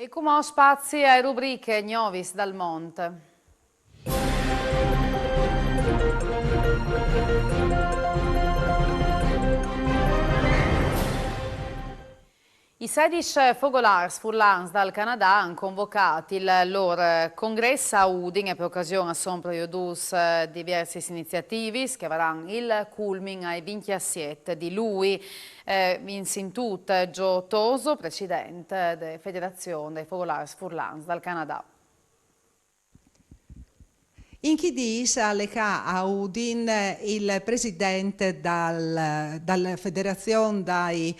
E come spazi ai rubriche Gnovis dal Monte. I 16 Fogolars Furlans dal Canada hanno convocato il loro congresso a Udin e per occasione sono produce diverse iniziative che avranno il culmine ai 27 di lui. In Sintut Gio Toso, presidente della Federazione dei Fogolars Furlans dal Canada. In chi dice a Udin il presidente dalla Federazione dei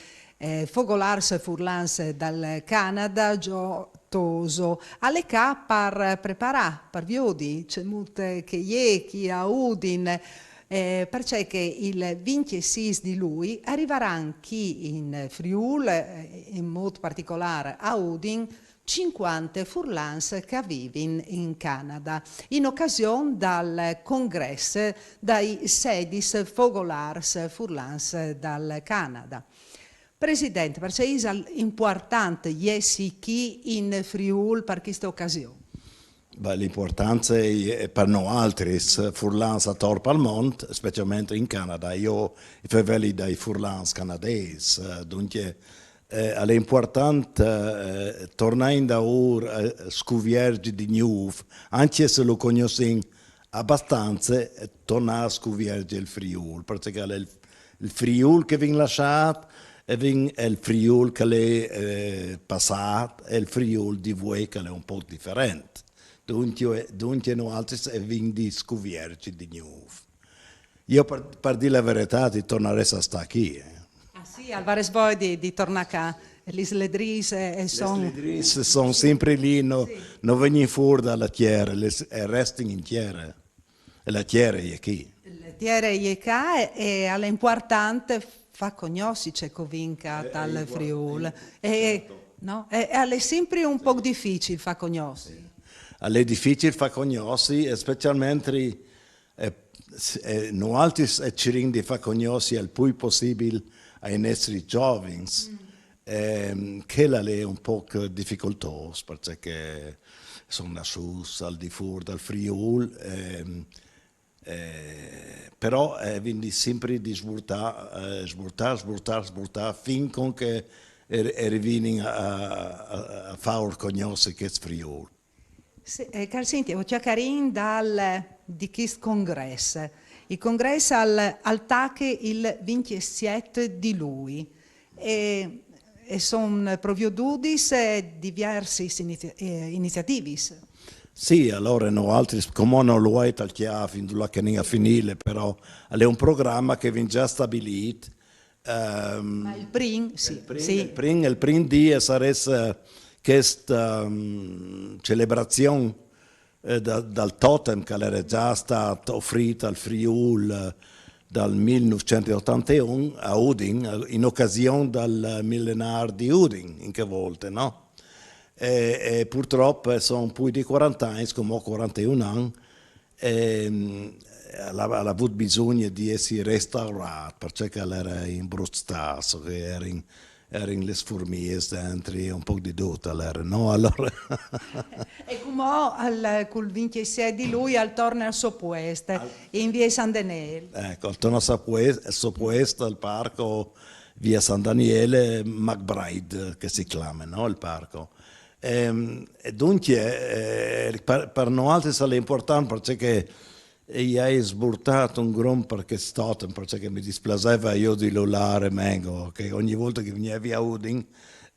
Fogolars Furlans dal Canada, Gio Toso, all'ECA per preparare, per viodi, c'è molte che chi a Udin, perché che il 26 di lui arriveranno chi in Friul, in modo particolare a Udin, 50 Furlans che vivono in Canada, in occasione del congresso dei 16 Fogolars Furlans dal Canada. Presidente, perché è importante essere qui in Friul per questa occasione? L'importanza è per noi altri, Furlans a Torpalmont, specialmente in Canada. Io facevo dei Furlans canadesi, dunque è importante tornare da ora a scoprire di nuovo, anche se lo conosciamo abbastanza, tornare a scoprire il Friul, perché è il Friul che viene lasciato, è il Friul che è passato, e il Friul di voi che è un po' differente. Dunque noi altri viene di scoprire di nuovo. Io per dire la verità ti tornerei a stare qui. Sì, Alvarez Boy di tornare qua. Le sledrise sono sempre lì, non vengono fuori dalla terra, restano in terra. E la terra è qui. La terra è qua e è importante far conoscere c'è convinca dal Friul. No? È sempre un po' difficile far conoscere. È difficile far conoscere, specialmente noi altri cerchiamo di far conoscere il più possibile ai nostri giovani, che è un po' difficoltoso perché sono nasciuti al di fuori dal Friul, però quindi sempre di sburtare finché arrivino a far conoscere che è Friul. Caro Cintia, ho chiacchierato di questo congresso. Il congresso al TAC il 27 di lui e sono proprio diverse iniziative. Sì, allora noi altri, come non lo è al chiaro fino a che non finire, però è un programma che viene già stabilito. Ma il PRIN, sì. Il primo dia sarebbe questa celebrazione dal totem che era già stato offerto al Friul dal 1981 a Udin, in occasione del millenario di Udin, in che volte, no? E purtroppo sono più di 40 anni, come 41 anni, ha avuto bisogno di essere restaurato, perché era in brutto stato, erano le sformie dentro, un po' di tutto, no? Allora... E come col 26 di lui al torno al Soppuest, in via San Daniele. Ecco, al torno al Soppuest, al parco via San Daniele, McBride, che si chiama, no? Il parco. E dunque, per noi altri è importante perché hai sburtato un gran perché stotem, perché mi dispiaceva io di lullare mengo, che ogni volta che veniva a Udin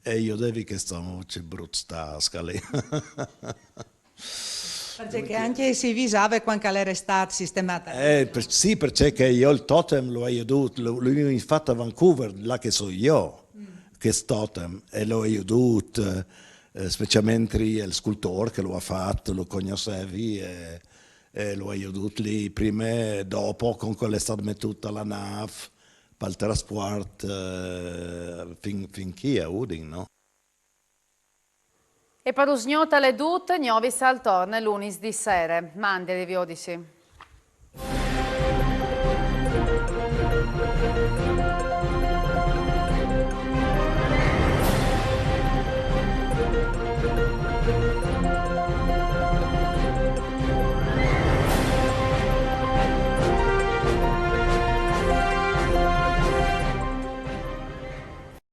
io devi che stavo brutto stasca lì. Perché anche si visava quando era stato sistemato. Sì, perché io il totem lo ho dovuto, lui mi fatto a Vancouver, là che so io, che totem, e lo ho dovuto, specialmente il scultore che lo ha fatto, lo conoscevi, e lo ho dovuto lì prima e dopo, con quello è stata mettuta la nave per il trasporto fin qui a Udin, no? E per usgnota le dut, Gnovis al torne l'unis di sera. Mandi di Viodici. Canada.